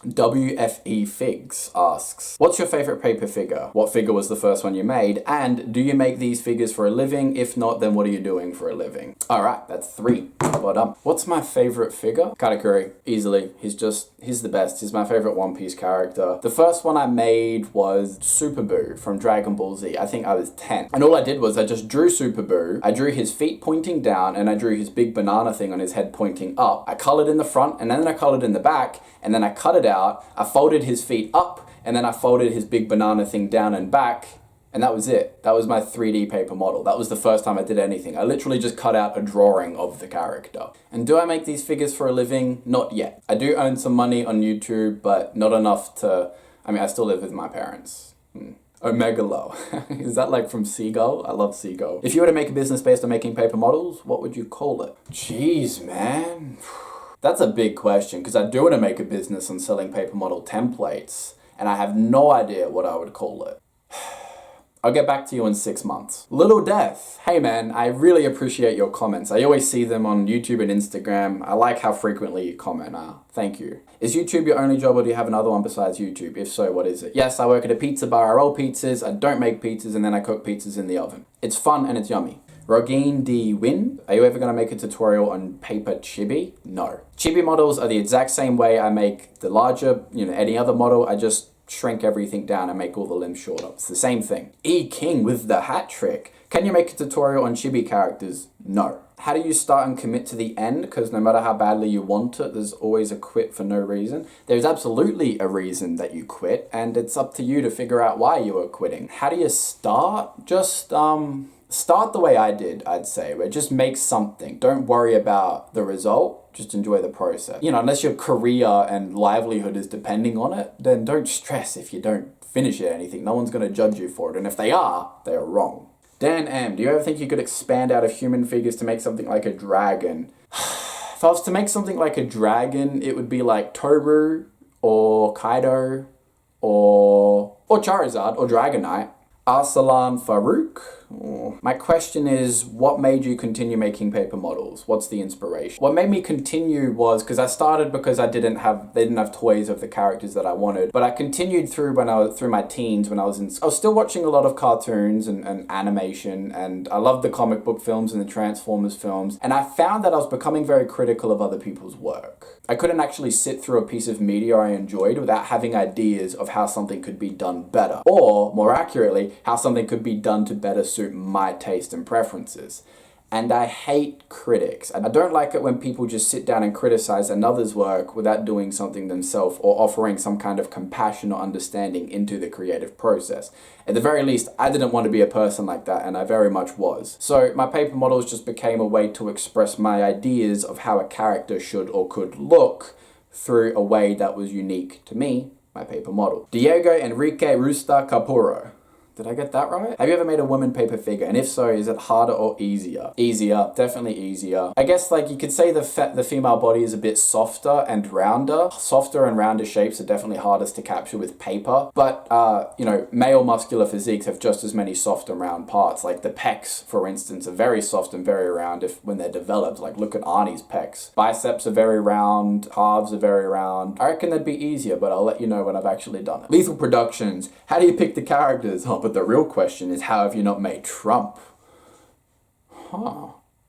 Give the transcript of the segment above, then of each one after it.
WFE Figs asks, what's your favorite paper figure? What figure was the first one you made? And do you make these figures for a living? If not, then what are you doing for a living? All right, that's 3. Well done. What's my favorite figure? Katakuri, easily. He's the best. He's my favorite One Piece character. The first one I made was Super Buu from Dragon Ball Z. I think I was 10. And all I did was I just drew Super Buu. I drew his feet pointing down and I drew his big banana thing on his head pointing up. I colored in the front and then I colored in the back and then I cut it out. I folded his feet up and then I folded his big banana thing down and back. And that was it. That was my 3D paper model. That was the first time I did anything. I literally just cut out a drawing of the character. And do I make these figures for a living? Not yet. I do earn some money on YouTube, but not enough to... I still live with my parents. Omega Low. Is that like from Seagull? I love Seagull. If you were to make a business based on making paper models, what would you call it? Jeez, man. That's a big question, because I do want to make a business on selling paper model templates, and I have no idea what I would call it. I'll get back to you in 6 months. Little Death. Hey man, I really appreciate your comments. I always see them on YouTube and Instagram. I like how frequently you comment. Thank you. Is YouTube your only job or do you have another one besides YouTube? If so, what is it? Yes, I work at a pizza bar. I roll pizzas. I don't make pizzas and then I cook pizzas in the oven. It's fun and it's yummy. Rogine D. Win, are you ever going to make a tutorial on paper chibi? No. Chibi models are the exact same way I make the larger, any other model. I just shrink everything down and make all the limbs shorter. It's the same thing. E. King with the hat trick. Can you make a tutorial on chibi characters? No. How do you start and commit to the end? Because no matter how badly you want it, there's always a quit for no reason. There's absolutely a reason that you quit, and it's up to you to figure out why you are quitting. How do you start? Just, start the way I did, I'd say, where just make something. Don't worry about the result. Just enjoy the process. Unless your career and livelihood is depending on it, then don't stress if you don't finish it or anything. No one's going to judge you for it. And if they are wrong. Dan M, do you ever think you could expand out of human figures to make something like a dragon? If I was to make something like a dragon, it would be like Toru or Kaido or Charizard or Dragonite. Arsalan Farouk. My question is, what made you continue making paper models? What's the inspiration? What made me continue was because I started because they didn't have toys of the characters that I wanted. But I continued through my teens when I was still watching a lot of cartoons and animation, and I loved the comic book films and the Transformers films. And I found that I was becoming very critical of other people's work. I couldn't actually sit through a piece of media I enjoyed without having ideas of how something could be done better. Or, more accurately, how something could be done to better suit my taste and preferences. And I hate critics. I don't like it when people just sit down and criticize another's work without doing something themselves or offering some kind of compassion or understanding into the creative process. At the very least, I didn't want to be a person like that, and I very much was. So my paper models just became a way to express my ideas of how a character should or could look through a way that was unique to me, my paper model. Diego Enrique Rusta Capuro. Did I get that right? Have you ever made a woman paper figure? And if so, is it harder or easier? Easier, definitely easier. I guess you could say the female body is a bit softer and rounder. Softer and rounder shapes are definitely hardest to capture with paper. But, male muscular physiques have just as many soft and round parts. Like the pecs, for instance, are very soft and very round when they're developed. Like look at Arnie's pecs. Biceps are very round, calves are very round. I reckon that'd be easier, but I'll let you know when I've actually done it. Lethal Productions. How do you pick the characters? But the real question is, how have you not made Trump?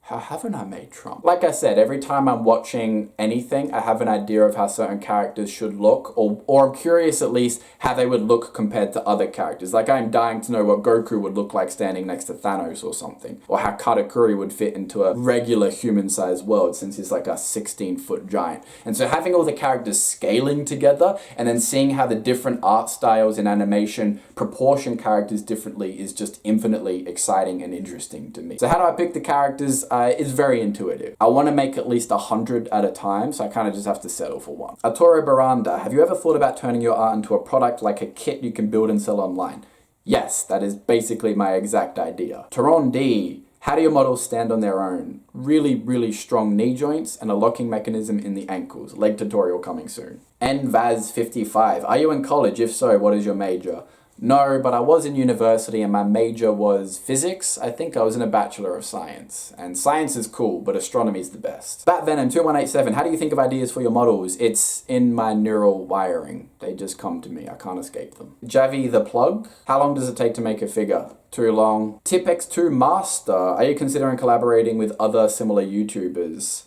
How haven't I made Trump? Like I said, every time I'm watching anything, I have an idea of how certain characters should look, or I'm curious at least how they would look compared to other characters. Like I'm dying to know what Goku would look like standing next to Thanos or something, or how Katakuri would fit into a regular human-sized world since he's like a 16-foot giant. And so having all the characters scaling together and then seeing how the different art styles in animation proportion characters differently is just infinitely exciting and interesting to me. So how do I pick the characters? It's very intuitive. I want to make at least 100 at a time, so I kind of just have to settle for one. Arturo Baranda, have you ever thought about turning your art into a product like a kit you can build and sell online? Yes, that is basically my exact idea. Teron D, how do your models stand on their own? Really, really strong knee joints and a locking mechanism in the ankles. Leg tutorial coming soon. NVAZ55, are you in college? If so, what is your major? No, but I was in university and my major was physics. I think I was in a Bachelor of Science. And science is cool, but astronomy is the best. Batvenom2187, how do you think of ideas for your models? It's in my neural wiring. They just come to me. I can't escape them. Javi the Plug, how long does it take to make a figure? Too long. Tipx2 Master, are you considering collaborating with other similar YouTubers?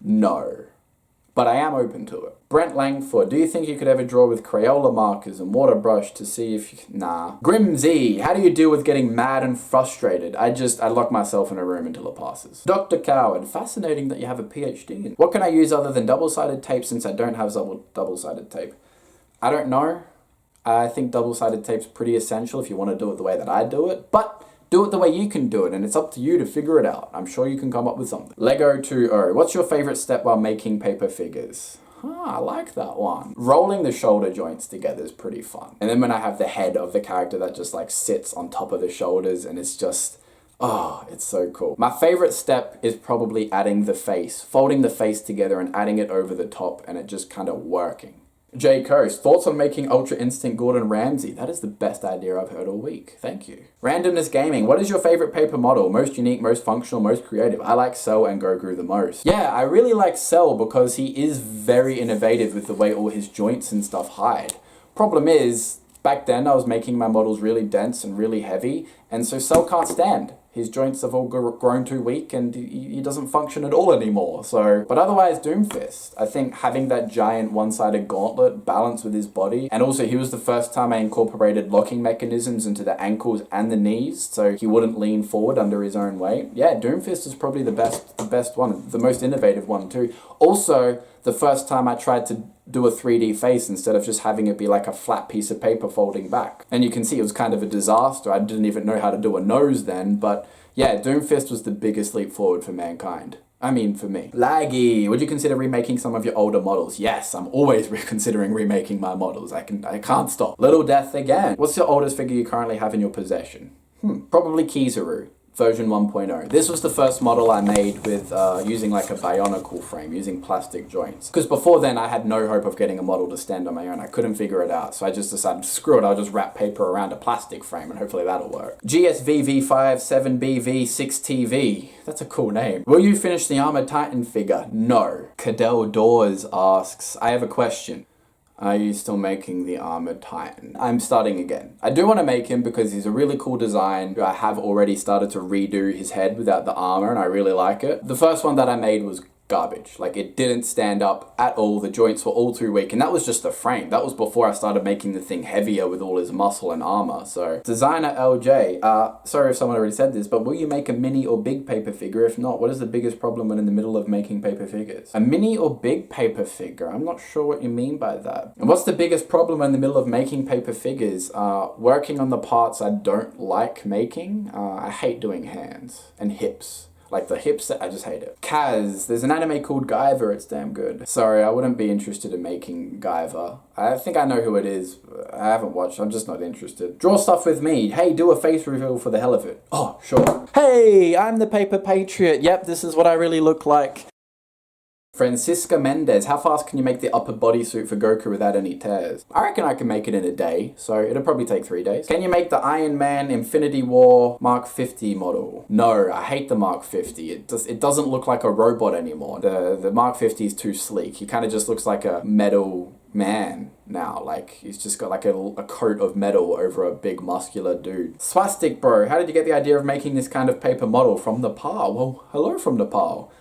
No. But I am open to it. Brent Langford, do you think you could ever draw with Crayola markers and water brush to see if you... Nah. Grimz, how do you deal with getting mad and frustrated? I lock myself in a room until it passes. Dr. Coward, fascinating that you have a PhD in. What can I use other than double-sided tape since I don't have double-sided tape? I don't know. I think double-sided tape's pretty essential if you want to do it the way that I do it, but do it the way you can do it, and it's up to you to figure it out. I'm sure you can come up with something. Lego2O, what's your favorite step while making paper figures? I like that one. Rolling the shoulder joints together is pretty fun. And then when I have the head of the character that just like sits on top of the shoulders and it's just, oh, it's so cool. My favorite step is probably adding the face, folding the face together and adding it over the top and it just kind of working. J Coast, thoughts on making Ultra Instinct Gordon Ramsay? That is the best idea I've heard all week. Thank you. Randomness Gaming, what is your favorite paper model? Most unique, most functional, most creative? I like Cell and Goku the most. Yeah, I really like Cell because he is very innovative with the way all his joints and stuff hide. Problem is, back then I was making my models really dense and really heavy, and so Cell can't stand. His joints have all grown too weak and he doesn't function at all anymore. So, but otherwise Doomfist, I think having that giant one-sided gauntlet balanced with his body, and also he was the first time I incorporated locking mechanisms into the ankles and the knees so he wouldn't lean forward under his own weight. Yeah, Doomfist is probably the best one, the most innovative one too. Also, the first time I tried to do a 3D face instead of just having it be like a flat piece of paper folding back. And you can see it was kind of a disaster. I didn't even know how to do a nose then, but yeah, Doomfist was the biggest leap forward for mankind. I mean, for me. Laggy, would you consider remaking some of your older models? Yes, I'm always considering remaking my models. I can't stop. Little Death again. What's your oldest figure you currently have in your possession? Probably Kizaru. Version 1.0. This was the first model I made with using like a bionicle frame, using plastic joints. Because before then I had no hope of getting a model to stand on my own. I couldn't figure it out. So I just decided, screw it, I'll just wrap paper around a plastic frame and hopefully that'll work. GSVV57BV6TV. That's a cool name. Will you finish the Armored Titan figure? No. Cadell Dawes asks, I have a question. Are you still making the Armored Titan? I'm starting again. I do want to make him because he's a really cool design. I have already started to redo his head without the armor and I really like it. The first one that I made was garbage. Like, it didn't stand up at all. The joints were all too weak, and that was just the frame. That was before I started making the thing heavier with all his muscle and armor. So, designer LJ, sorry if someone already said this, but will you make a mini or big paper figure? If not, what is the biggest problem when in the middle of making paper figures? A mini or big paper figure? I'm not sure what you mean by that. And what's the biggest problem in the middle of making paper figures? Working on the parts I don't like making. I hate doing hands and hips. Like the hips, I just hate it. Kaz, there's an anime called Guyver, it's damn good. Sorry, I wouldn't be interested in making Guyver. I think I know who it is. I haven't watched, I'm just not interested. Draw stuff with me. Hey, do a face reveal for the hell of it. Oh, sure. Hey, I'm the PaperPatriot. Yep, this is what I really look like. Francisca Mendez, how fast can you make the upper bodysuit for Goku without any tears? I reckon I can make it in a day, so it'll probably take 3 days. Can you make the Iron Man Infinity War Mark 50 model? No, I hate the Mark 50. It doesn't look like a robot anymore. The Mark 50 is too sleek. He kind of just looks like a metal man now. Like, he's just got like a coat of metal over a big muscular dude. Swastik Bro, how did you get the idea of making this kind of paper model? From Nepal? Well, hello from Nepal.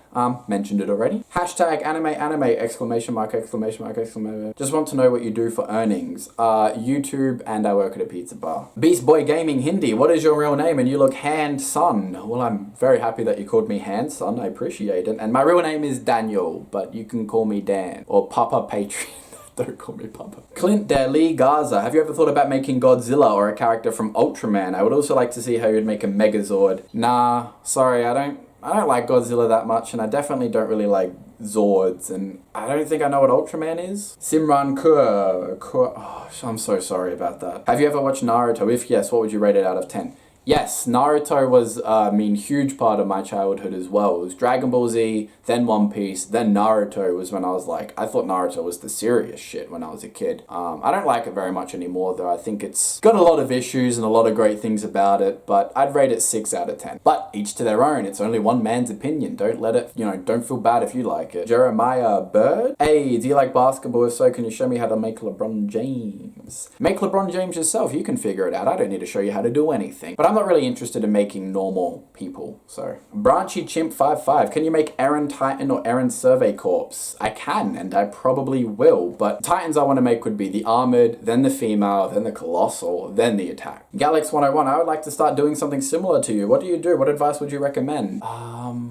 Mentioned it already. Hashtag anime, exclamation mark, exclamation mark, exclamation mark. Just want to know what you do for earnings. YouTube, and I work at a pizza bar. Beast Boy Gaming Hindi, what is your real name? And you look hand-son. Well, I'm very happy that you called me hand-son. I appreciate it. And my real name is Daniel, but you can call me Dan. Or Papa Patreon. Don't call me Papa. Clint Deli Gaza, have you ever thought about making Godzilla or a character from Ultraman? I would also like to see how you'd make a Megazord. Nah, sorry, I don't like Godzilla that much, and I definitely don't really like Zords, and I don't think I know what Ultraman is. Simran Kaur. Oh, I'm so sorry about that. Have you ever watched Naruto? If yes, what would you rate it out of 10? Yes, Naruto was, huge part of my childhood as well. It was Dragon Ball Z, then One Piece, then Naruto was when I was like, I thought Naruto was the serious shit when I was a kid. I don't like it very much anymore though. I think it's got a lot of issues and a lot of great things about it, but I'd rate it 6 out of 10. But each to their own. It's only one man's opinion. Don't let it, don't feel bad if you like it. Jeremiah Bird? Hey, do you like basketball? If so, can you show me how to make LeBron James? Make LeBron James yourself. You can figure it out. I don't need to show you how to do anything. But I'm not really interested in making normal people, so. Branchy Chimp 55, can you make Eren Titan or Eren Survey Corpse? I can, and I probably will, but Titans I want to make would be the Armored, then the Female, then the Colossal, then the Attack. Galax 101, I would like to start doing something similar to you. What do you do? What advice would you recommend?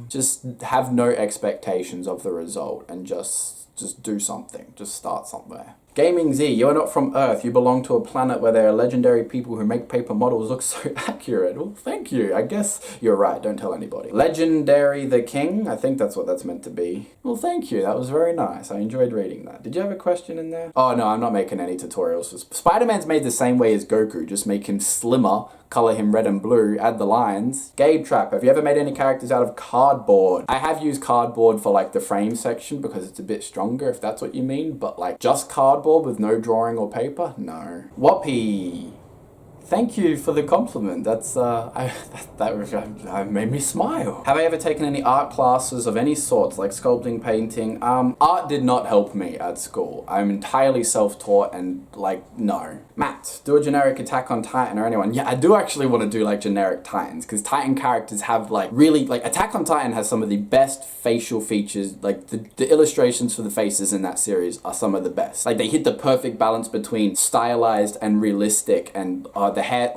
Just have no expectations of the result and just do something. Just start somewhere. Gaming Z, you are not from Earth. You belong to a planet where there are legendary people who make paper models look so accurate. Well, thank you. I guess you're right. Don't tell anybody. Legendary the King. I think that's what that's meant to be. Well, thank you. That was very nice. I enjoyed reading that. Did you have a question in there? Oh, no, I'm not making any tutorials. Spider-Man's made the same way as Goku. Just make him slimmer, color him red and blue, add the lines. Gabe Trap, have you ever made any characters out of cardboard? I have used cardboard for like the frame section because it's a bit stronger, if that's what you mean, but like just cardboard with no drawing or paper? No. Whoppy. Thank you for the compliment. That's, that made me smile. Have I ever taken any art classes of any sorts, like sculpting, painting? Art did not help me at school. I'm entirely self-taught and, no. Matt, do a generic Attack on Titan or anyone. Yeah, I do actually want to do, generic Titans, because Titan characters have, Attack on Titan has some of the best facial features. The illustrations for the faces in that series are some of the best. They hit the perfect balance between stylized and realistic, and the hair,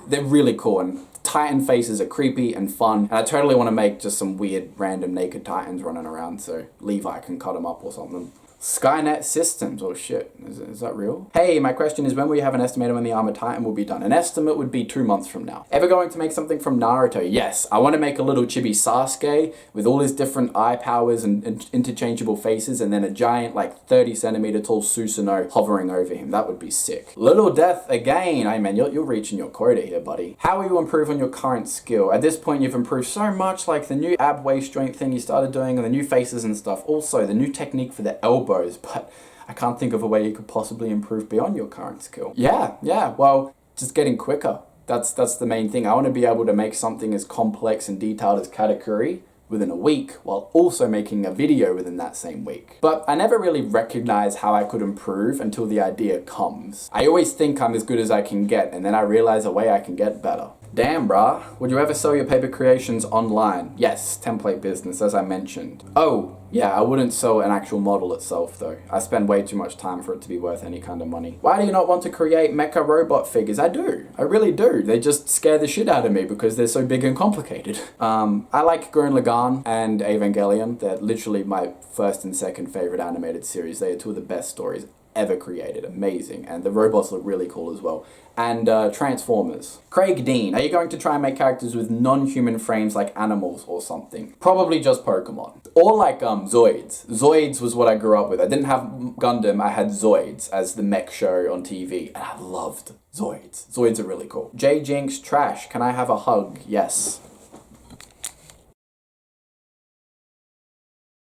they're really cool, and Titan faces are creepy and fun, and I totally want to make just some weird random naked Titans running around so Levi can cut them up or something. Skynet Systems, oh shit, is that real? Hey, my question is, when will you have an estimate of when the Armored Titan will be done? An estimate would be 2 months from now. Ever going to make something from Naruto? Yes, I want to make a little chibi Sasuke with all his different eye powers and interchangeable faces, and then a giant 30 centimeter tall Susanoo hovering over him. That would be sick. Little Death again. Hey man, you're reaching your quota here, buddy. How will you improve on your current skill? At this point, you've improved so much, like the new ab waist joint thing you started doing and the new faces and stuff. Also, the new technique for the elbow. But I can't think of a way you could possibly improve beyond your current skill. Yeah, well, just getting quicker. That's the main thing. I want to be able to make something as complex and detailed as Katakuri within a week, while also making a video within that same week. But I never really recognize how I could improve until the idea comes. I always think I'm as good as I can get, and then I realize a way I can get better. Damn, brah. Would you ever sell your paper creations online? Yes, template business, as I mentioned. Oh, yeah, I wouldn't sell an actual model itself, though. I spend way too much time for it to be worth any kind of money. Why do you not want to create mecha robot figures? I do. I really do. They just scare the shit out of me because they're so big and complicated. I like Gurren Lagann and Evangelion. They're literally my first and second favorite animated series. They are two of the best stories ever created. Amazing. And the robots look really cool as well. And Transformers. Craig Dean, are you going to try and make characters with non-human frames like animals or something? Probably just Pokemon. Or Zoids. Zoids was what I grew up with. I didn't have Gundam, I had Zoids as the mech show on TV. And I loved Zoids. Zoids are really cool. J Jinx Trash, can I have a hug? Yes.